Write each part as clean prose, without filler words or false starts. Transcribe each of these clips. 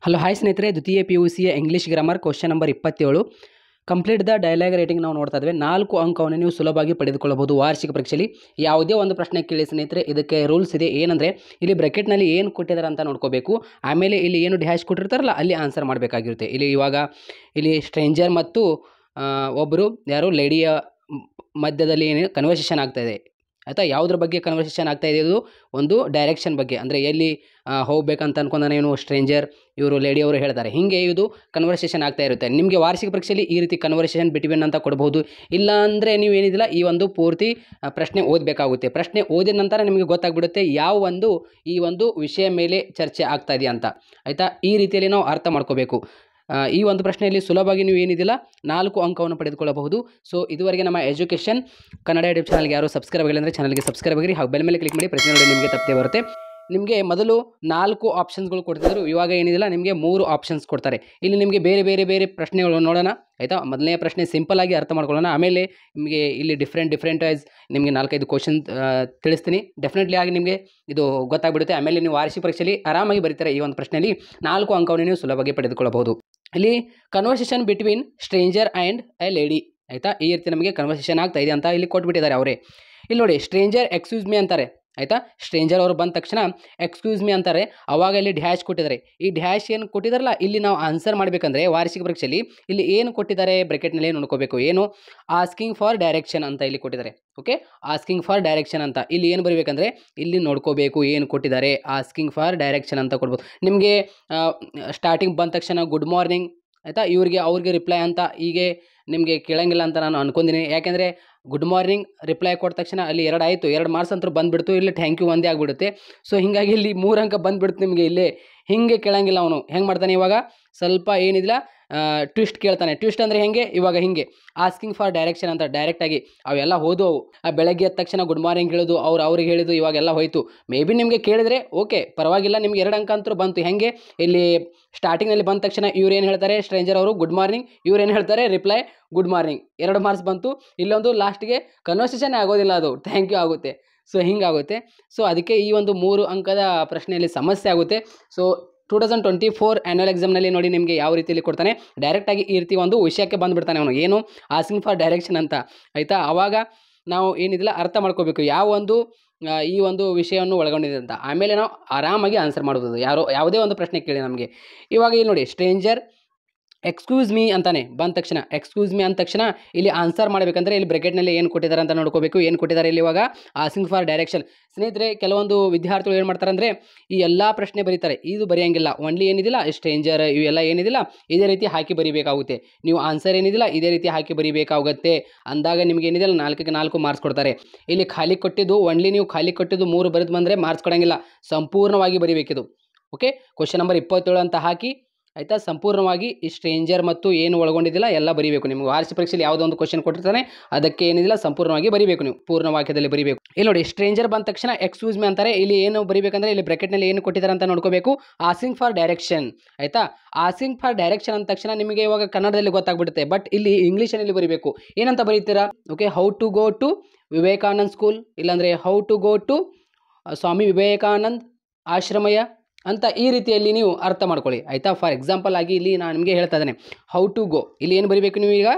Hello hi ಸ್ನೇಹಿತರೆ, ದ್ವಿತೀಯ PUCಯ English grammar question number 27 complete the dialogue writing ನಾವು ನೋಡ್ತಾ ಇದ್ದೇವೆ. 4 ಅಂಕವನ್ನು ನೀವು ಸುಲಭವಾಗಿ ಪಡೆದುಕೊಳ್ಳಬಹುದು ವಾರ್ಷಿಕ ಪರೀಕ್ಷೆಯಲ್ಲಿ. ಯಾವುದೇ ಒಂದು ಪ್ರಶ್ನೆ ಕೇಳಿ ಸ್ನೇಹಿತರೆ, ಇದಕ್ಕೆ ರೂಲ್ಸ್ ಇದೆ. ಏನಂದರೆ ಇಲ್ಲಿ ಬ್ರಾಕೆಟ್ನಲ್ಲಿ ಏನು ಕೊಟ್ಟಿದ್ದಾರೆ ಅಂತ ನೋಡ್ಕೋಬೇಕು. ಆಮೇಲೆ ಇಲ್ಲಿ ಏನು ಡ್ಯಾಶ್ ಕೊಟ್ಟಿರ್ತಾರಲ್ಲ ಅಲ್ಲಿ ಆನ್ಸರ್ ಮಾಡಬೇಕಾಗಿರುತ್ತೆ. ಇಲ್ಲಿ ಸ್ಟ್ರೇಂಜರ್ ಮತ್ತು ಒಬ್ಬರು ಯಾರು ಲೇಡಿಯ ಮಧ್ಯದಲ್ಲಿ ಏನು ಕನ್ವರ್ಸೇಷನ್ ಆಗ್ತಾ ಇದೆ ಆಯಿತಾ. ಯಾವುದ್ರ ಬಗ್ಗೆ ಕನ್ವರ್ಸೇಷನ್ ಆಗ್ತಾ ಇದೆ? ಇದು ಒಂದು ಡೈರೆಕ್ಷನ್ ಬಗ್ಗೆ, ಅಂದರೆ ಎಲ್ಲಿ ಹೋಗ್ಬೇಕಂತ ಅನ್ಕೊಂಡಾನೆ ಏನು ಸ್ಟ್ರೇಂಜರ್, ಇವರು ಲೇಡಿಯವರು ಹೇಳ್ತಾರೆ. ಹೀಗೆ ಇದು ಕನ್ವರ್ಸೇಷನ್ ಆಗ್ತಾ ಇರುತ್ತೆ. ನಿಮಗೆ ವಾರ್ಷಿಕ ಪರೀಕ್ಷೆಯಲ್ಲಿ ಈ ರೀತಿ ಕನ್ವರ್ಸೇಷನ್ ಬಿಟ್ವೀನ್ ಅಂತ ಕೊಡಬಹುದು. ಇಲ್ಲ ಅಂದರೆ ನೀವು ಏನಿದಿಲ್ಲ ಈ ಒಂದು ಪೂರ್ತಿ ಪ್ರಶ್ನೆ ಓದಬೇಕಾಗುತ್ತೆ. ಪ್ರಶ್ನೆ ಓದಿದ ನಂತರ ನಿಮಗೆ ಗೊತ್ತಾಗ್ಬಿಡುತ್ತೆ ಈ ಒಂದು ವಿಷಯ ಮೇಲೆ ಚರ್ಚೆ ಆಗ್ತಾ ಇದೆಯಾ ಅಂತ ಆಯಿತಾ. ಈ ರೀತಿಯಲ್ಲಿ ನಾವು ಅರ್ಥ ಮಾಡ್ಕೋಬೇಕು. ಈ ಒಂದು ಪ್ರಶ್ನೆಯಲ್ಲಿ ಸುಲಭವಾಗಿ ನೀವು ಏನಿದಿಲ್ಲ 4 ಅಂಕವನ್ನು ಪಡೆದುಕೊಳ್ಳಬಹುದು. ಸೊ ಇದುವರೆಗೆ ನಮ್ಮ ಎಜುಕೇಷನ್ ಕನ್ನಡ ಯೂಟ್ಯೂಬ್ ಚಾನಲ್ಗೆ ಯಾರು ಸಬ್ಸ್ಕ್ರೈಬ್ ಆಗಿಲ್ಲ ಅಂದರೆ ಚಾನಲ್ಗೆ ಸಬ್ಸ್ಕ್ರೈಬ್ ಆಗಿರಿ ಹಾಗೂ ಬೆಲ್ ಮೇಲೆ ಕ್ಲಿಕ್ ಮಾಡಿ. ಪ್ರತಿಯೊಂದು ನಿಮಗೆ ತಪ್ಪೇ ಬರುತ್ತೆ. ನಿಮಗೆ ಮೊದಲು 4 ಆಪ್ಷನ್ಸ್ಗಳು ಕೊಡ್ತಿದ್ರು, ಇವಾಗ ಏನಿದಿಲ್ಲ ನಿಮಗೆ 3 ಆಪ್ಷನ್ಸ್ ಕೊಡ್ತಾರೆ. ಇಲ್ಲಿ ನಿಮಗೆ ಬೇರೆ ಬೇರೆ ಪ್ರಶ್ನೆಗಳು ನೋಡೋಣ ಆಯಿತಾ. ಮೊದಲನೇ ಪ್ರಶ್ನೆ ಸಿಂಪಲ್ ಆಗಿ ಅರ್ಥ ಮಾಡ್ಕೊಳ್ಳೋಣ. ಆಮೇಲೆ ನಿಮಗೆ ಇಲ್ಲಿ ಡಿಫ್ರೆಂಟ್ ವೈಸ್ ನಿಮಗೆ 4-5 ಕ್ವಶನ್ ತಿಳಿಸ್ತೀನಿ. ಡೆಫಿನೆಟ್ಲಿ ಆಗಿ ನಿಮಗೆ ಇದು ಗೊತ್ತಾಗ್ಬಿಡುತ್ತೆ. ಆಮೇಲೆ ನೀವು ವಾರ್ಷಿಕ ಪರೀಕ್ಷೆಯಲ್ಲಿ ಆರಾಮಾಗಿ ಬರೀತಾರೆ. ಈ ಒಂದು ಪ್ರಶ್ನೆಯಲ್ಲಿ 4 ಅಂಕವನ್ನು ನೀವು ಸುಲಭವಾಗಿ ಪಡೆದುಕೊಳ್ಳಬಹುದು. ಇಲ್ಲಿ conversation between stranger and A lady ಆಯಿತಾ. ಈ ರೀತಿ ನಮಗೆ ಕನ್ವರ್ಸೇಷನ್ ಆಗ್ತಾ ಇದೆ ಅಂತ ಇಲ್ಲಿ ಕೊಟ್ಬಿಟ್ಟಿದ್ದಾರೆ ಅವರೇ. ಇಲ್ಲಿ ನೋಡಿ, ಸ್ಟ್ರೇಂಜರ್ ಎಕ್ಸ್ಕ್ಯೂಸ್ ಮೀ ಅಂತಾರೆ ಆಯಿತಾ. ಸ್ಟ್ರೇಂಜರ್ ಅವರು ಬಂದ ತಕ್ಷಣ ಎಕ್ಸ್ಕ್ಯೂಸ್ ಮೀ ಅಂತಾರೆ. ಅವಾಗ ಇಲ್ಲಿ ಡ್ಯಾಶ್ ಕೊಟ್ಟಿದ್ದಾರೆ. ಈ ಡ್ಯಾಶ್ ಏನು ಕೊಟ್ಟಿದ್ದಾರಲ್ಲ ಇಲ್ಲಿ ನಾವು ಆನ್ಸರ್ ಮಾಡಬೇಕಂದ್ರೆ ವಾರ್ಷಿಕ ಪರೀಕ್ಷೆಯಲ್ಲಿ ಇಲ್ಲಿ ಏನು ಕೊಟ್ಟಿದ್ದಾರೆ ಬ್ರಾಕೆಟ್ನಲ್ಲಿ ಏನು ನೋಡ್ಕೋಬೇಕು. ಏನು ಆಸ್ಕಿಂಗ್ ಫಾರ್ ಡೈರೆಕ್ಷನ್ ಅಂತ ಇಲ್ಲಿ ಕೊಟ್ಟಿದ್ದಾರೆ. ಓಕೆ, ಆಸ್ಕಿಂಗ್ ಫಾರ್ ಡೈರೆಕ್ಷನ್ ಅಂತ ಇಲ್ಲಿ ಏನು ಬರೀಬೇಕಂದ್ರೆ ಇಲ್ಲಿ ನೋಡ್ಕೋಬೇಕು ಏನು ಕೊಟ್ಟಿದ್ದಾರೆ. ಆಸ್ಕಿಂಗ್ ಫಾರ್ ಡೈರೆಕ್ಷನ್ ಅಂತ ಕೊಡ್ಬೋದು. ನಿಮಗೆ ಸ್ಟಾರ್ಟಿಂಗ್ ಬಂದ ತಕ್ಷಣ ಗುಡ್ ಮಾರ್ನಿಂಗ್ ಆಯಿತಾ, ಅವ್ರಿಗೆ ರಿಪ್ಲೈ ಅಂತ ಹೀಗೆ ನಿಮಗೆ ಕೇಳಂಗಿಲ್ಲ ಅಂತ ನಾನು ಅನ್ಕೊಂಡಿನಿ. ಯಾಕೆಂದರೆ ಗುಡ್ ಮಾರ್ನಿಂಗ್ ರಿಪ್ಲೈ ಕೊಟ್ಟ ತಕ್ಷಣ ಅಲ್ಲಿ 2 ಆಯಿತು, 2 ಮಾರ್ಕ್ಸ್ ಅಂತೂ ಬಂದುಬಿಡ್ತು. ಇಲ್ಲಿ ಥ್ಯಾಂಕ್ ಯು ಒಂದೇ ಆಗಿಬಿಡುತ್ತೆ. ಸೊ ಹೀಗಾಗಿ ಇಲ್ಲಿ 3 ಅಂಕ ಬಂದುಬಿಡುತ್ತೆ ನಿಮಗೆ. ಇಲ್ಲೇ ಹಿಂಗೆ ಕೇಳಂಗಿಲ್ಲ ಅವನು. ಹೆಂಗೆ ಮಾಡ್ತಾನೆ ಇವಾಗ ಸ್ವಲ್ಪ ಏನಿಲ್ಲ ಟ್ವಿಸ್ಟ್ ಕೇಳ್ತಾನೆ. ಟ್ವಿಸ್ಟ್ ಅಂದರೆ ಹೆಂಗೆ, ಇವಾಗ ಹಿಂಗೆ ಆಸ್ಕಿಂಗ್ ಫಾರ್ ಡೈರೆಕ್ಷನ್ ಅಂತ ಡೈರೆಕ್ಟಾಗಿ ಅವೆಲ್ಲ ಹೋದವು. ಬೆಳಗ್ಗೆ ಎದ್ದ ತಕ್ಷಣ ಗುಡ್ ಮಾರ್ನಿಂಗ್ ಹೇಳೋದು, ಅವ್ರಿಗೆ ಹೇಳಿದ್ದು ಇವಾಗೆಲ್ಲ ಹೋಯಿತು. ಮೇ ಬಿ ನಿಮಗೆ ಕೇಳಿದರೆ ಓಕೆ ಪರವಾಗಿಲ್ಲ, ನಿಮ್ಗೆ 2 ಅಂಕ ಅಂತೂ ಬಂತು. ಹೆಂಗೆ ಇಲ್ಲಿ ಸ್ಟಾರ್ಟಿಂಗ್ನಲ್ಲಿ ಬಂದ ತಕ್ಷಣ ಇವ್ರು ಏನು ಹೇಳ್ತಾರೆ, ಸ್ಟ್ರೇಂಜರ್ ಅವರು ಗುಡ್ ಮಾರ್ನಿಂಗ್, ಇವ್ರು ಏನು ಹೇಳ್ತಾರೆ ರಿಪ್ಲೈ ಗುಡ್ ಮಾರ್ನಿಂಗ್. 2 ಮಾರ್ಕ್ಸ್ ಬಂತು. ಇಲ್ಲೊಂದು ಲಾಸ್ಟ್ಗೆ ಕನ್ವರ್ಸೇಷನ್ ಆಗೋದಿಲ್ಲ, ಅದು ಥ್ಯಾಂಕ್ ಯು ಆಗುತ್ತೆ. ಸೊ ಹಿಂಗಾಗುತ್ತೆ. ಸೊ ಅದಕ್ಕೆ ಈ ಒಂದು 3 ಅಂಕದ ಪ್ರಶ್ನೆಯಲ್ಲಿ ಸಮಸ್ಯೆ ಆಗುತ್ತೆ. ಸೊ 2024 ಆ್ಯನ್ಯುವಲ್ ಎಕ್ಸಾಮ್ನಲ್ಲಿ ನೋಡಿ ನಿಮಗೆ ಯಾವ ರೀತಿಯಲ್ಲಿ ಕೊಡ್ತಾನೆ. ಡೈರೆಕ್ಟಾಗಿ ಈ ರೀತಿ ಒಂದು ವಿಷಯಕ್ಕೆ ಬಂದುಬಿಡ್ತಾನೆ ಅವನು, ಏನು ಆಸ್ಕಿಂಗ್ ಫಾರ್ ಡೈರೆಕ್ಷನ್ ಅಂತ ಆಯಿತಾ. ಆವಾಗ ನಾವು ಏನಿದಿಲ್ಲ ಅರ್ಥ ಮಾಡ್ಕೋಬೇಕು ಈ ಒಂದು ವಿಷಯವನ್ನು ಒಳಗೊಂಡಿದೆ ಅಂತ. ಆಮೇಲೆ ನಾವು ಆರಾಮಾಗಿ ಆನ್ಸರ್ ಮಾಡ್ಬೋದು. ಯಾವುದೇ ಒಂದು ಪ್ರಶ್ನೆ ಕೇಳಿ ನಮಗೆ. ಇವಾಗ ಇಲ್ಲಿ ನೋಡಿ, ಸ್ಟ್ರೇಂಜರ್ ಎಕ್ಸ್ಕ್ಯೂಸ್ ಮೀ ಅಂತಾನೆ ಬಂದ ತಕ್ಷಣ ಎಕ್ಸ್ಕ್ಯೂಸ್ ಮೀ ಅಂದ ತಕ್ಷಣ ಇಲ್ಲಿ ಆನ್ಸರ್ ಮಾಡಬೇಕಂದ್ರೆ ಇಲ್ಲಿ ಬ್ರಾಕೆಟ್ನಲ್ಲಿ ಏನು ಕೊಟ್ಟಿದ್ದಾರೆ ಅಂತ ನೋಡ್ಕೋಬೇಕು. ಏನು ಕೊಟ್ಟಿದ್ದಾರೆ ಇಲ್ಲಿ ಇವಾಗ ಆಸ್ಕಿಂಗ್ ಫಾರ್ ಡೈರೆಕ್ಷನ್. ಸ್ನೇಹಿತರೆ, ಕೆಲವೊಂದು ವಿದ್ಯಾರ್ಥಿಗಳು ಏನು ಮಾಡ್ತಾರೆ ಅಂದರೆ ಈ ಎಲ್ಲ ಪ್ರಶ್ನೆ ಬರೀತಾರೆ, ಇದು ಬರೆಯೋಂಗಿಲ್ಲ. ಓನ್ಲಿ ಏನಿದಿಲ್ಲ ಸ್ಟ್ರೇಂಜರ್ ಇವೆಲ್ಲ ಏನಿದಿಲ್ಲ ಇದೇ ರೀತಿ ಹಾಕಿ ಬರೀಬೇಕಾಗುತ್ತೆ. ನೀವು ಆನ್ಸರ್ ಏನಿದಿಲ್ಲ ಇದೇ ರೀತಿ ಹಾಕಿ ಬರೀಬೇಕಾಗುತ್ತೆ. ಅಂದಾಗ ನಿಮಗೆ ಏನಿದಿಲ್ಲ 4ಕ್ಕೆ 4 ಮಾರ್ಕ್ಸ್ ಕೊಡ್ತಾರೆ. ಇಲ್ಲಿ ಖಾಲಿ ಕೊಟ್ಟಿದ್ದು ಓನ್ಲಿ ನೀವು ಖಾಲಿ ಕೊಟ್ಟಿದ್ದು 3 ಬರೆದು ಬಂದರೆ ಮಾರ್ಕ್ಸ್ ಕೊಡೋಂಗಿಲ್ಲ, ಸಂಪೂರ್ಣವಾಗಿ ಬರೀಬೇಕಿದು. ಓಕೆ, ಕ್ವಶನ್ ನಂಬರ್ 27 ಅಂತ ಹಾಕಿ ಆಯಿತಾ. ಸಂಪೂರ್ಣವಾಗಿ ಈ ಸ್ಟ್ರೇಂಜರ್ ಮತ್ತು ಏನು ಒಳಗೊಂಡಿದ್ದಿಲ್ಲ ಎಲ್ಲ ಬರೀಬೇಕು. ನಿಮ್ಗೆ ವಾರ್ಷಿಕ ಪರೀಕ್ಷೆಯಲ್ಲಿ ಯಾವುದೋ ಒಂದು ಕ್ವಶನ್ ಕೊಟ್ಟಿರ್ತಾನೆ, ಅದಕ್ಕೆ ಏನಿದಿಲ್ಲ ಸಂಪೂರ್ಣವಾಗಿ ಬರೀಬೇಕು. ನೀವು ಪೂರ್ಣ ವಾಕ್ಯದಲ್ಲಿ ಬರೀಬೇಕು. ಇಲ್ಲಿ ನೋಡಿ, ಸ್ಟ್ರೇಂಜರ್ ಬಂದ ತಕ್ಷಣ ಎಕ್ಸ್ಕ್ಯೂಸ್ ಮೀ ಅಂತಾರೆ. ಇಲ್ಲಿ ಏನು ಬರೀಬೇಕಂದ್ರೆ ಇಲ್ಲಿ ಬ್ರಾಕೆಟ್ನಲ್ಲಿ ಏನು ಕೊಟ್ಟಿದ್ದಾರೆ ಅಂತ ನೋಡ್ಕೋಬೇಕು. ಆಸ್ಕಿಂಗ್ ಫಾರ್ ಡೈರೆಕ್ಷನ್ ಆಯಿತಾ. ಆಸ್ಕಿಂಗ್ ಫಾರ್ ಡೈರೆಕ್ಷನ್ ಅಂದ ತಕ್ಷಣ ನಿಮಗೆ ಇವಾಗ ಕನ್ನಡದಲ್ಲಿ ಗೊತ್ತಾಗ್ಬಿಡುತ್ತೆ. ಬಟ್ ಇಲ್ಲಿ ಇಂಗ್ಲೀಷಲ್ಲಿ ಬರೀಬೇಕು. ಏನಂತ ಬರೀತೀರಾ? Okay, how to go to Vivekanand school, ಇಲ್ಲಾಂದರೆ how to go to Swami Vivekanand ಆಶ್ರಮಯ ಅಂತ ಈ ರೀತಿಯಲ್ಲಿ ನೀವು ಅರ್ಥ ಮಾಡ್ಕೊಳ್ಳಿ ಆಯಿತಾ. ಫಾರ್ ಎಕ್ಸಾಂಪಲ್ ಆಗಿ ಇಲ್ಲಿ ನಾನು ನಿಮಗೆ ಹೇಳ್ತಾ ಇದ್ದೇನೆ, ಹೌ ಟು ಗೋ ಇಲ್ಲಿ ಏನು ಬರೀಬೇಕು ನೀವು ಈಗ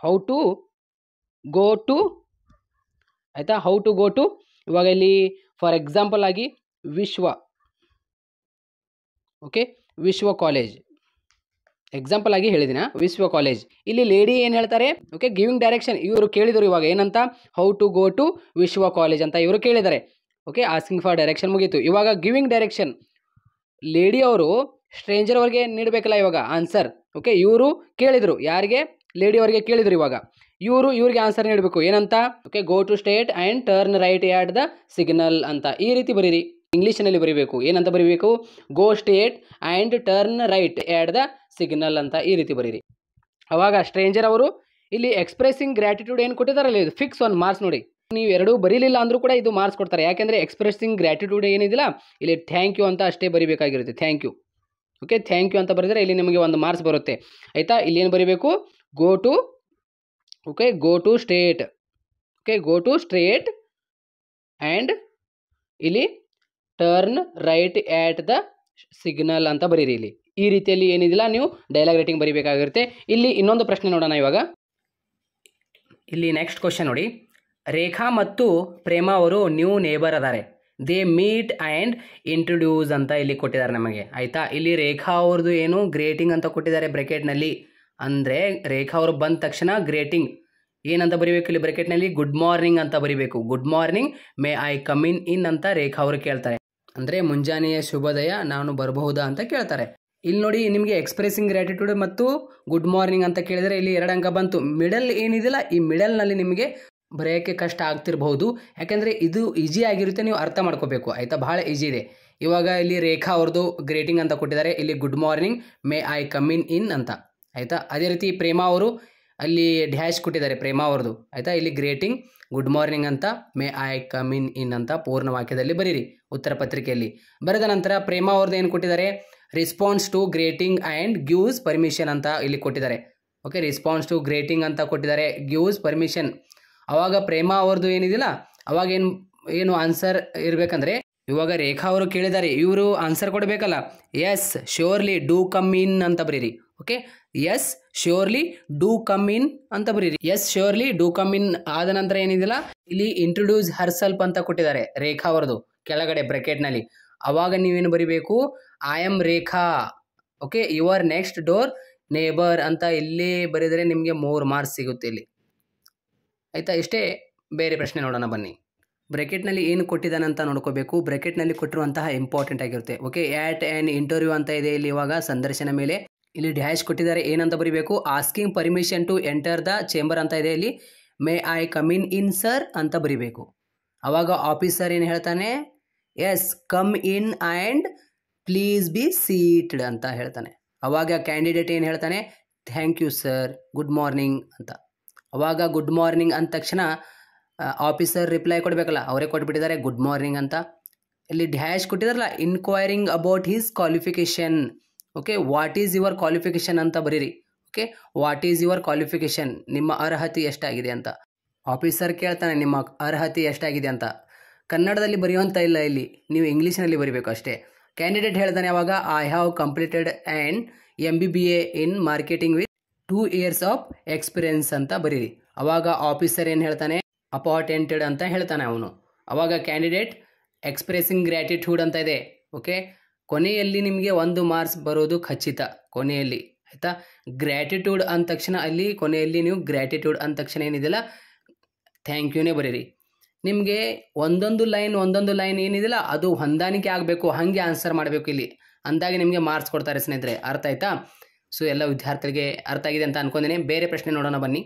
ಹೌ ಟು ಗೋ ಟು ಆಯಿತಾ. ಹೌ ಟು ಗೋ ಟು ಇವಾಗ ಇಲ್ಲಿ ಫಾರ್ ಎಕ್ಸಾಂಪಲ್ ಆಗಿ ವಿಶ್ವ ಕಾಲೇಜ್ ಎಕ್ಸಾಂಪಲ್ ಆಗಿ ಹೇಳಿದಿನ ವಿಶ್ವ ಕಾಲೇಜ್. ಇಲ್ಲಿ ಲೇಡಿ ಏನು ಹೇಳ್ತಾರೆ, ಓಕೆ ಗಿವಿಂಗ್ ಡೈರೆಕ್ಷನ್. ಇವರು ಕೇಳಿದರು ಇವಾಗ ಏನಂತ, ಹೌ ಟು ಗೋ ಟು ವಿಶ್ವ ಕಾಲೇಜ್ ಅಂತ ಇವರು ಕೇಳಿದ್ದಾರೆ. ಓಕೆ, ಆಸ್ಕಿಂಗ್ ಫಾರ್ ಡೈರೆಕ್ಷನ್ ಮುಗೀತು. ಇವಾಗ ಗಿವಿಂಗ್ ಡೈರೆಕ್ಷನ್ ಲೇಡಿ ಅವರು ಸ್ಟ್ರೇಂಜರ್ ಅವರಿಗೆ ನೀಡಬೇಕಲ್ಲ ಇವಾಗ ಆನ್ಸರ್. ಓಕೆ, ಇವರು ಕೇಳಿದರು ಯಾರಿಗೆ, ಲೇಡಿ ಅವರಿಗೆ ಕೇಳಿದರು. ಇವಾಗ ಇವ್ರಿಗೆ ಆನ್ಸರ್ ನೀಡಬೇಕು. ಏನಂತ, okay go to state and turn right at the signal ಅಂತ ಈ ರೀತಿ ಬರೀರಿ. ಇಂಗ್ಲೀಷಿನಲ್ಲಿ ಬರೀಬೇಕು. ಏನಂತ ಬರೀಬೇಕು, go state and turn right at the signal ಅಂತ ಈ ರೀತಿ ಬರೀರಿ. ಅವಾಗ ಸ್ಟ್ರೇಂಜರ್ ಅವರು ಇಲ್ಲಿ ಎಕ್ಸ್ಪ್ರೆಸಿಂಗ್ ಗ್ರ್ಯಾಟಿಟ್ಯೂಡ್ ಏನು ಕೊಟ್ಟಿದ್ದಾರಲ್ಲ ಇದು ಫಿಕ್ಸ್ 1 ಮಾರ್ಕ್ಸ್. ನೋಡಿ, ನೀವು 2 ಬರೀಲಿಲ್ಲ ಅಂದರೂ ಕೂಡ ಇದು ಮಾರ್ಕ್ಸ್ ಕೊಡ್ತಾರೆ. ಯಾಕೆಂದರೆ ಎಕ್ಸ್ಪ್ರೆಸಿಂಗ್ ಗ್ರ್ಯಾಟಿಟ್ಯೂಡ್ ಏನಿದಿಲ್ಲ ಇಲ್ಲಿ ಥ್ಯಾಂಕ್ ಯು ಅಂತ ಅಷ್ಟೇ ಬರೀಬೇಕಾಗಿರುತ್ತೆ. Thank you. Okay, thank you ಅಂತ ಬರೆದರೆ ಇಲ್ಲಿ ನಿಮಗೆ 1 ಮಾರ್ಕ್ಸ್ ಬರುತ್ತೆ ಆಯಿತಾ. ಇಲ್ಲಿ ಏನು ಬರೀಬೇಕು, go to state. Okay, go to straight and ಇಲ್ಲಿ turn right at the signal ಅಂತ ಬರೀರಿ ಇಲ್ಲಿ. ಈ ರೀತಿಯಲ್ಲಿ ಏನಿದಿಲ್ಲ ನೀವು ಡೈಲಾಗ್ ರೈಟಿಂಗ್ ಬರೀಬೇಕಾಗಿರುತ್ತೆ. ಇಲ್ಲಿ ಇನ್ನೊಂದು ಪ್ರಶ್ನೆ ನೋಡೋಣ ಇವಾಗ. ಇಲ್ಲಿ ನೆಕ್ಸ್ಟ್ ಕ್ವಶನ್ ನೋಡಿ, ರೇಖಾ ಮತ್ತು ಪ್ರೇಮ ಅವರು ನ್ಯೂ ನೇಬರ್ ಅದಾರೆ, ದೇ ಮೀಟ್ ಆ್ಯಂಡ್ ಇಂಟ್ರೊಡ್ಯೂಸ್ ಅಂತ ಇಲ್ಲಿ ಕೊಟ್ಟಿದ್ದಾರೆ ನಮಗೆ. ಆಯಿತಾ, ಇಲ್ಲಿ ರೇಖಾ ಅವ್ರದ್ದು ಏನು ಗ್ರೇಟಿಂಗ್ ಅಂತ ಕೊಟ್ಟಿದ್ದಾರೆ ಬ್ರೆಕೆಟ್ನಲ್ಲಿ. ಅಂದರೆ ರೇಖಾ ಅವರು ಬಂದ ತಕ್ಷಣ ಗ್ರೇಟಿಂಗ್ ಏನಂತ ಬರೀಬೇಕು ಇಲ್ಲಿ ಬ್ರೆಕೆಟ್ನಲ್ಲಿ, ಗುಡ್ ಮಾರ್ನಿಂಗ್ ಅಂತ ಬರೀಬೇಕು. Good morning, May I come in ಅಂತ ರೇಖಾ ಅವರು ಕೇಳ್ತಾರೆ. ಅಂದರೆ ಮುಂಜಾನೆಯ ಶುಭೋದಯ, ನಾನು ಬರಬಹುದಾ ಅಂತ ಕೇಳ್ತಾರೆ. ಇಲ್ಲಿ ನೋಡಿ ನಿಮಗೆ ಎಕ್ಸ್ಪ್ರೆಸಿಂಗ್ ಗ್ರ್ಯಾಟಿಟ್ಯೂಡ್ ಮತ್ತು ಗುಡ್ ಮಾರ್ನಿಂಗ್ ಅಂತ ಕೇಳಿದರೆ ಇಲ್ಲಿ 2 ಅಂಕ ಬಂತು. ಮಿಡಲ್ ಏನಿದೆಯಲ್ಲ, ಈ ಮಿಡಲ್ನಲ್ಲಿ ನಿಮಗೆ ಬರೆಯೋಕ್ಕೆ ಕಷ್ಟ ಆಗ್ತಿರಬಹುದು, ಯಾಕೆಂದರೆ ಇದು ಈಜಿ ಆಗಿರುತ್ತೆ, ನೀವು ಅರ್ಥ ಮಾಡ್ಕೋಬೇಕು. ಆಯಿತಾ, ಭಾಳ ಈಜಿ ಇದೆ. ಇವಾಗ ಇಲ್ಲಿ ರೇಖಾ ಅವ್ರದ್ದು ಗ್ರೇಟಿಂಗ್ ಅಂತ ಕೊಟ್ಟಿದ್ದಾರೆ, ಇಲ್ಲಿ good morning, May I come in ಅಂತ. ಆಯಿತಾ, ಅದೇ ರೀತಿ ಪ್ರೇಮಾ ಅವರು ಅಲ್ಲಿ ಡ್ಯಾಶ್ ಕೊಟ್ಟಿದ್ದಾರೆ ಪ್ರೇಮಾ ಅವ್ರದ್ದು. ಆಯಿತಾ, ಇಲ್ಲಿ ಗ್ರೇಟಿಂಗ್, ಗುಡ್ ಮಾರ್ನಿಂಗ್ ಅಂತ, ಮೇ ಐ ಕಮ್ ಇನ್ ಅಂತ ಪೂರ್ಣ ವಾಕ್ಯದಲ್ಲಿ ಬರೀರಿ ಉತ್ತರ ಪತ್ರಿಕೆಯಲ್ಲಿ. ಬರೆದ ನಂತರ ಪ್ರೇಮಾ ಅವ್ರದ್ದು ಏನು ಕೊಟ್ಟಿದ್ದಾರೆ, response to greeting and gives permission ಅಂತ ಇಲ್ಲಿ ಕೊಟ್ಟಿದ್ದಾರೆ. ಓಕೆ, ರೆಸ್ಪಾನ್ಸ್ ಟು ಗ್ರೇಟಿಂಗ್ ಅಂತ ಕೊಟ್ಟಿದ್ದಾರೆ, ಗಿವ್ಸ್ ಪರ್ಮಿಷನ್. ಅವಾಗ ಪ್ರೇಮಾ ಅವ್ರದ್ದು ಏನಿದಿಲ್ಲ, ಅವಾಗ ಏನು ಆನ್ಸರ್ ಇರಬೇಕಂದ್ರೆ, ಇವಾಗ ರೇಖಾ ಅವರು ಕೇಳಿದ್ದಾರೆ, ಇವರು ಆನ್ಸರ್ ಕೊಡಬೇಕಲ್ಲ. Yes surely do come in ಅಂತ ಬರೀರಿ. Okay, yes surely do come in ಅಂತ ಬರೀರಿ. Yes surely do come in ಆದ ನಂತರ ಏನಿದಿಲ್ಲ, ಇಲ್ಲಿ ಇಂಟ್ರೊಡ್ಯೂಸ್ ಹರ್ ಸೆಲ್ಫ್ ಅಂತ ಕೊಟ್ಟಿದ್ದಾರೆ ರೇಖಾ ಅವರದು ಕೆಳಗಡೆ ಬ್ರೆಕೆಟ್ನಲ್ಲಿ. ಅವಾಗ ನೀವೇನು ಬರೀಬೇಕು, I am Rekha, okay, your next door neighbour ಅಂತ ಇಲ್ಲಿ ಬರೆದರೆ ನಿಮಗೆ 3 ಮಾರ್ಕ್ಸ್ ಸಿಗುತ್ತೆ ಇಲ್ಲಿ. ಆಯಿತಾ, ಇಷ್ಟೇ. ಬೇರೆ ಪ್ರಶ್ನೆ ನೋಡೋಣ ಬನ್ನಿ. ಬ್ರೆಕೆಟ್ನಲ್ಲಿ ಏನು ಕೊಟ್ಟಿದ್ದಾನಂತ ನೋಡ್ಕೋಬೇಕು. ಬ್ರೆಕೆಟ್ನಲ್ಲಿ ಕೊಟ್ಟಿರುವಂತಹ ಇಂಪಾರ್ಟೆಂಟ್ ಆಗಿರುತ್ತೆ. ಓಕೆ, ಆ್ಯಟ್ ಆ್ಯನ್ ಇಂಟರ್ವ್ಯೂ ಅಂತ ಇದೆ ಇಲ್ಲಿ. ಇವಾಗ ಸಂದರ್ಶನ ಮೇಲೆ ಇಲ್ಲಿ ಡ್ಯಾಶ್ ಕೊಟ್ಟಿದ್ದಾರೆ, ಏನಂತ ಬರೀಬೇಕು, asking permission to enter the chamber ಅಂತ ಇದೆ ಇಲ್ಲಿ, may I come in sir ಅಂತ ಬರೀಬೇಕು. ಅವಾಗ ಆಫೀಸರ್ ಏನು ಹೇಳ್ತಾನೆ, yes come in and please be seated ಅಂತ ಹೇಳ್ತಾನೆ. ಅವಾಗ ಕ್ಯಾಂಡಿಡೇಟ್ ಏನು ಹೇಳ್ತಾನೆ, thank you sir, good morning ಅಂತ. ಅವಾಗ ಗುಡ್ ಮಾರ್ನಿಂಗ್ ಅಂದ ತಕ್ಷಣ ಆಫೀಸರ್ ರಿಪ್ಲೈ ಕೊಡಬೇಕಲ್ಲ, ಅವರೇ ಕೊಟ್ಬಿಟ್ಟಿದ್ದಾರೆ ಗುಡ್ ಮಾರ್ನಿಂಗ್ ಅಂತ. ಇಲ್ಲಿ ಡ್ಯಾಶ್ ಕೊಟ್ಟಿದಾರಲ್ಲ, inquiring about his qualification. Okay, what is your qualification ಅಂತ ಬರೀರಿ. Okay, what is your qualification, ನಿಮ್ಮ ಅರ್ಹತೆ ಎಷ್ಟಾಗಿದೆ ಅಂತ. ಆಫೀಸರ್ ಕೇಳ್ತಾನೆ ನಿಮ್ಮ ಅರ್ಹತೆ ಎಷ್ಟಾಗಿದೆ ಅಂತ. ಕನ್ನಡದಲ್ಲಿ ಬರೆಯುವಂಥ ಇಲ್ಲ ಇಲ್ಲಿ, ನೀವು ಇಂಗ್ಲೀಷ್ನಲ್ಲಿ ಬರೀಬೇಕು ಅಷ್ಟೇ. ಕ್ಯಾಂಡಿಡೇಟ್ ಹೇಳ್ತಾನೆ ಅವಾಗ, I have completed and MBBA in marketing with 2 years of experience ಅಂತ ಬರೀರಿ. ಅವಾಗ ಆಫೀಸರ್ ಏನು ಹೇಳ್ತಾನೆ, ಅಪಾಯಿಂಟೆಡ್ ಅಂತ ಹೇಳ್ತಾನೆ ಅವನು. ಅವಾಗ ಕ್ಯಾಂಡಿಡೇಟ್ ಎಕ್ಸ್ಪ್ರೆಸಿಂಗ್ ಗ್ರ್ಯಾಟಿಟ್ಯೂಡ್ ಅಂತ ಇದೆ. ಓಕೆ, ಕೊನೆಯಲ್ಲಿ ನಿಮಗೆ 1 ಮಾರ್ಕ್ಸ್ ಬರೋದು ಖಚಿತ ಕೊನೆಯಲ್ಲಿ. ಆಯಿತಾ, ಗ್ರ್ಯಾಟಿಟ್ಯೂಡ್ ಅಂದ ತಕ್ಷಣ ಅಲ್ಲಿ ಕೊನೆಯಲ್ಲಿ ನೀವು ಗ್ರ್ಯಾಟಿಟ್ಯೂಡ್ ಅಂದ ತಕ್ಷಣ ಏನಿದೆಯಲ್ಲ ಥ್ಯಾಂಕ್ ಯೂನೇ ಬರೀರಿ. ನಿಮಗೆ ಒಂದೊಂದು ಲೈನ್ ಏನಿದೆಯಲ್ಲ ಅದು ಹೊಂದಾಣಿಕೆ ಆಗಬೇಕು, ಹಾಗೆ ಆನ್ಸರ್ ಮಾಡಬೇಕು ಇಲ್ಲಿ. ಅಂದಾಗೆ ನಿಮಗೆ ಮಾರ್ಕ್ಸ್ ಕೊಡ್ತಾರೆ ಸ್ನೇಹಿತರೆ. ಅರ್ಥ ಆಯ್ತಾ? ಸೊ ಎಲ್ಲ ವಿದ್ಯಾರ್ಥಿಗಳಿಗೆ ಅರ್ಥ ಆಗಿದೆ ಅಂತ ಅನ್ಕೊಂಡಿದ್ದೀನಿ. ಬೇರೆ ಪ್ರಶ್ನೆ ನೋಡೋಣ ಬನ್ನಿ.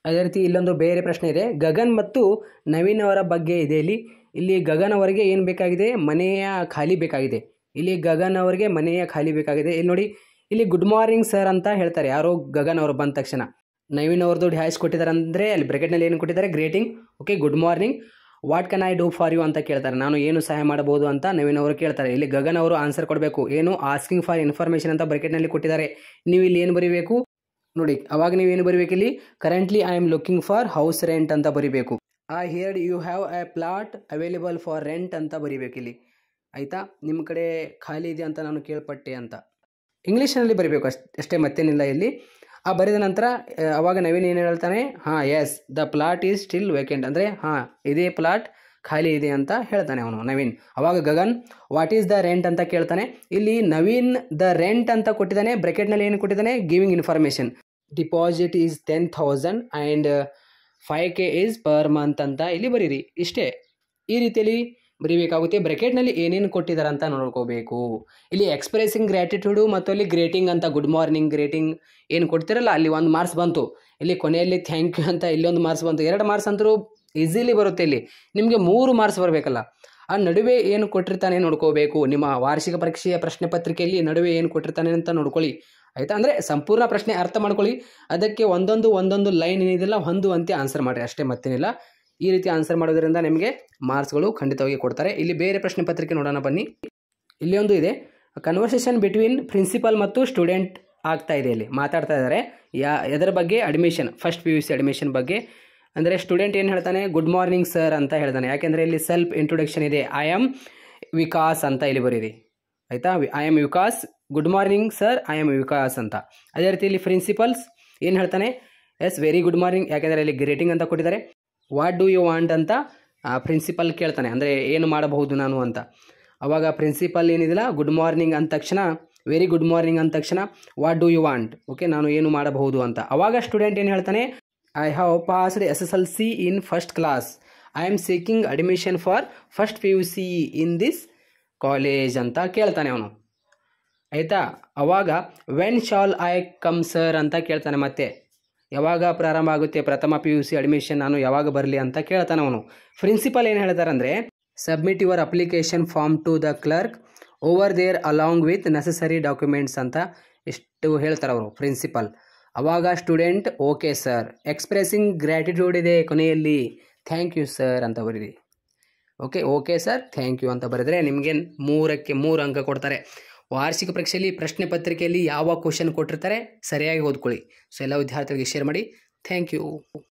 ಅದೇ ರೀತಿ ಇಲ್ಲೊಂದು ಬೇರೆ ಪ್ರಶ್ನೆ ಇದೆ, ಗಗನ್ ಮತ್ತು ನವೀನ್ ಅವರ ಬಗ್ಗೆ ಇದೆ ಇಲ್ಲಿ. ಇಲ್ಲಿ ಗಗನ್ ಅವರಿಗೆ ಏನು ಬೇಕಾಗಿದೆ, ಮನೆಯ ಖಾಲಿ ಬೇಕಾಗಿದೆ. ಇಲ್ಲಿ ಗಗನ್ ಅವರಿಗೆ ಮನೆಯ ಖಾಲಿ ಬೇಕಾಗಿದೆ. ಇಲ್ಲಿ ನೋಡಿ, ಇಲ್ಲಿ ಗುಡ್ ಮಾರ್ನಿಂಗ್ ಸರ್ ಅಂತ ಹೇಳ್ತಾರೆ ಯಾರೋ ಗಗನ್ ಅವರು ಬಂದ ತಕ್ಷಣ. ನವೀನ್ ಅವ್ರದ್ದು ಡ್ಯಾಶ್ ಕೊಟ್ಟಿದ್ದಾರೆ ಅಂದರೆ ಅಲ್ಲಿ ಬ್ರೆಕೆಟ್ನಲ್ಲಿ ಏನು ಕೊಟ್ಟಿದ್ದಾರೆ, greeting. Okay, good morning, what can I do for you ಅಂತ ಕೇಳ್ತಾರೆ, ನಾನು ಏನು ಸಹಾಯ ಮಾಡಬಹುದು ಅಂತ ನವೀನ್ ಅವರು ಕೇಳ್ತಾರೆ. ಇಲ್ಲಿ ಗಗನ್ ಅವರು ಆನ್ಸರ್ ಕೊಡಬೇಕು, ಏನು ಆಸ್ಕಿಂಗ್ ಫಾರ್ ಇನ್ಫಾರ್ಮೇಷನ್ ಅಂತ ಬ್ರೆಕೆಟ್ನಲ್ಲಿ ಕೊಟ್ಟಿದ್ದಾರೆ. ನೀವು ಇಲ್ಲಿ ಏನು ಬರೀಬೇಕು ನೋಡಿ, ಅವಾಗ ನೀವೇನು ಬರೀಬೇಕು, ಇಲ್ಲಿ currently I am looking for house rent ಅಂತ ಬರೀಬೇಕು. I heard you have a flat available for rent ಅಂತ ಬರೀಬೇಕು ಇಲ್ಲಿ. ಆಯಿತಾ, ನಿಮ್ಮ ಕಡೆ ಖಾಲಿ ಇದೆ ಅಂತ ನಾನು ಕೇಳ್ಪಟ್ಟೆ ಅಂತ ಇಂಗ್ಲೀಷ್ನಲ್ಲಿ ಬರೀಬೇಕು ಅಷ್ಟೇ, ಮತ್ತೇನಿಲ್ಲ ಇಲ್ಲಿ. ಆ ಬರೆದ ನಂತರ ಅವಾಗ ನವೀನ್ ಏನು ಹೇಳ್ತಾನೆ, ಹಾಂ yes the flat is still vacant, ಅಂದರೆ ಹಾಂ ಇದೇ ಪ್ಲಾಟ್ ಖಾಲಿ ಇದೆ ಅಂತ ಹೇಳ್ತಾನೆ ಅವನು ನವೀನ್. ಅವಾಗ Gagan what is the rent ಅಂತ ಕೇಳ್ತಾನೆ. ಇಲ್ಲಿ ನವೀನ್ ದ ರೆಂಟ್ ಅಂತ ಕೊಟ್ಟಿದ್ದಾನೆ, ಬ್ರೆಕೆಟ್ನಲ್ಲಿ ಏನು ಕೊಟ್ಟಿದ್ದಾನೆ, giving information. Deposit is 10,000 and 5K is per month ಅಂತ ಇಲ್ಲಿ ಬರೀರಿ. ಇಷ್ಟೇ, ಈ ರೀತಿಯಲ್ಲಿ ಬರೀಬೇಕಾಗುತ್ತೆ. ಬ್ರೆಕೆಟ್ನಲ್ಲಿ ಏನೇನು ಕೊಟ್ಟಿದ್ದಾರೆ ಅಂತ ನೋಡ್ಕೋಬೇಕು. ಇಲ್ಲಿ ಎಕ್ಸ್ಪ್ರೆಸಿಂಗ್ ಗ್ರ್ಯಾಟಿಟ್ಯೂಡು ಮತ್ತು ಅಲ್ಲಿ ಗ್ರೇಟಿಂಗ್ ಅಂತ, ಗುಡ್ ಮಾರ್ನಿಂಗ್ ಗ್ರೇಟಿಂಗ್ ಏನು ಕೊಡ್ತಿರಲ್ಲ ಅಲ್ಲಿ 1 ಮಾರ್ಕ್ಸ್ ಬಂತು. ಇಲ್ಲಿ ಕೊನೆಯಲ್ಲಿ ಥ್ಯಾಂಕ್ ಯು ಅಂತ ಇಲ್ಲೊಂದು ಮಾರ್ಕ್ಸ್ ಬಂತು. 2 ಮಾರ್ಕ್ಸ್ ಅಂತರೂ ಈಸಿಲಿ ಬರುತ್ತೆ. ಇಲ್ಲಿ ನಿಮಗೆ 3 ಮಾರ್ಕ್ಸ್ ಬರಬೇಕಲ್ಲ. ಆ ನಡುವೆ ಏನು ಕೊಟ್ಟಿರ್ತಾನೆ ನೋಡ್ಕೋಬೇಕು. ನಿಮ್ಮ ವಾರ್ಷಿಕ ಪರೀಕ್ಷೆಯ ಪ್ರಶ್ನೆ ಪತ್ರಿಕೆಯಲ್ಲಿ ನಡುವೆ ಏನು ಕೊಟ್ಟಿರ್ತಾನೆ ಅಂತ ನೋಡ್ಕೊಳ್ಳಿ. ಆಯಿತಾ, ಅಂದರೆ ಸಂಪೂರ್ಣ ಪ್ರಶ್ನೆ ಅರ್ಥ ಮಾಡ್ಕೊಳ್ಳಿ. ಅದಕ್ಕೆ ಒಂದೊಂದು ಲೈನ್ ಏನಿದೆಯಲ್ಲ ಹೊಂದುವಂತೆ ಆನ್ಸರ್ ಮಾಡಿರಿ ಅಷ್ಟೇ, ಮತ್ತೇನಿಲ್ಲ. ಈ ರೀತಿ ಆನ್ಸರ್ ಮಾಡೋದ್ರಿಂದ ನಿಮಗೆ ಮಾರ್ಕ್ಸ್ಗಳು ಖಂಡಿತವಾಗಿ ಕೊಡ್ತಾರೆ. ಇಲ್ಲಿ ಬೇರೆ ಪ್ರಶ್ನೆ ಪತ್ರಿಕೆ ನೋಡೋಣ ಬನ್ನಿ. ಇಲ್ಲಿ ಒಂದು ಇದೆ, ಕನ್ವರ್ಸೇಷನ್ ಬಿಟ್ವೀನ್ ಪ್ರಿನ್ಸಿಪಲ್ ಮತ್ತು ಸ್ಟೂಡೆಂಟ್ ಆಗ್ತಾ ಇದೆ. ಇಲ್ಲಿ ಮಾತಾಡ್ತಾ ಇದ್ದಾರೆ ಎದರ ಬಗ್ಗೆ, ಅಡ್ಮಿಷನ್, ಫಸ್ಟ್ PUC ಅಡ್ಮಿಷನ್ ಬಗ್ಗೆ. ಅಂದರೆ ಸ್ಟೂಡೆಂಟ್ ಏನು ಹೇಳ್ತಾನೆ, ಗುಡ್ ಮಾರ್ನಿಂಗ್ ಸರ್ ಅಂತ ಹೇಳ್ತಾನೆ. ಯಾಕೆಂದರೆ ಇಲ್ಲಿ ಸೆಲ್ಫ್ ಇಂಟ್ರೊಡಕ್ಷನ್ ಇದೆ, ಐ ಆಮ್ ವಿಕಾಸ್ ಅಂತ ಇಲ್ಲಿ ಬರೀರಿ. ಆಯಿತಾ. I am Vikas, good morning sir, I am Vikas ಅಂತ. ಅದೇ ರೀತಿಯಲ್ಲಿ ಪ್ರಿನ್ಸಿಪಲ್ಸ್ ಏನು ಹೇಳ್ತಾನೆ, ಎಸ್ ವೆರಿ ಗುಡ್ ಮಾರ್ನಿಂಗ್, ಯಾಕೆಂದರೆ ಇಲ್ಲಿ ಗ್ರೇಟಿಂಗ್ ಅಂತ ಕೊಟ್ಟಿದ್ದಾರೆ. ವಾಟ್ ಡೂ ಯು ವಾಂಟ್ ಅಂತ ಪ್ರಿನ್ಸಿಪಲ್ ಕೇಳ್ತಾನೆ, ಅಂದರೆ ಏನು ಮಾಡಬಹುದು ನಾನು ಅಂತ. ಅವಾಗ ಪ್ರಿನ್ಸಿಪಲ್ ಏನಿದಿಲ್ಲ ಗುಡ್ ಮಾರ್ನಿಂಗ್ ಅಂದ ತಕ್ಷಣ, ವೆರಿ ಗುಡ್ ಮಾರ್ನಿಂಗ್ ಅಂದ ತಕ್ಷಣ what do you want, okay ನಾನು ಏನು ಮಾಡಬಹುದು ಅಂತ. ಅವಾಗ ಸ್ಟೂಡೆಂಟ್ ಏನು ಹೇಳ್ತಾನೆ, I have passed SSLC in first class, I am seeking admission for first PUC in this college ಅಂತ ಕೇಳ್ತಾನೆ ಅವನು, ಆಯಿತಾ. ಅವಾಗ when shall I come sir ಅಂತ ಕೇಳ್ತಾನೆ, ಮತ್ತೆ ಯಾವಾಗ ಪ್ರಾರಂಭ ಆಗುತ್ತೆ ಪ್ರಥಮ PUC ಅಡ್ಮಿಷನ್, ನಾನು ಯಾವಾಗ ಬರಲಿ ಅಂತ ಕೇಳ್ತಾನೆ ಅವನು. ಪ್ರಿನ್ಸಿಪಲ್ ಏನು ಹೇಳ್ತಾರೆ ಅಂದರೆ, submit your application form to the clerk over there along with necessary documents ಅಂತ ಇಷ್ಟು ಹೇಳ್ತಾರೆ ಅವರು ಪ್ರಿನ್ಸಿಪಲ್. ಅವಾಗ student okay sir, expressing gratitude ಇದೆ ಕೊನೆಯಲ್ಲಿ, ಥ್ಯಾಂಕ್ ಯು ಸರ್ ಅಂತ ಬರೀರಿ. ಓಕೆ ಸರ್ ಥ್ಯಾಂಕ್ ಯು ಅಂತ ಬರೆದರೆ ನಿಮಗೆ 3 ಅಂಕ ಕೊಡ್ತಾರೆ. ವಾರ್ಷಿಕ ಪರೀಕ್ಷೆಯಲ್ಲಿ ಪ್ರಶ್ನೆ ಪತ್ರಿಕೆಯಲ್ಲಿ ಯಾವ ಕ್ವಶನ್ ಕೊಟ್ಟಿರ್ತಾರೆ ಸರಿಯಾಗಿ ಓದ್ಕೊಳ್ಳಿ. ಸೊ ಎಲ್ಲ ವಿದ್ಯಾರ್ಥಿಗಳಿಗೆ ಶೇರ್ ಮಾಡಿ. Thank you.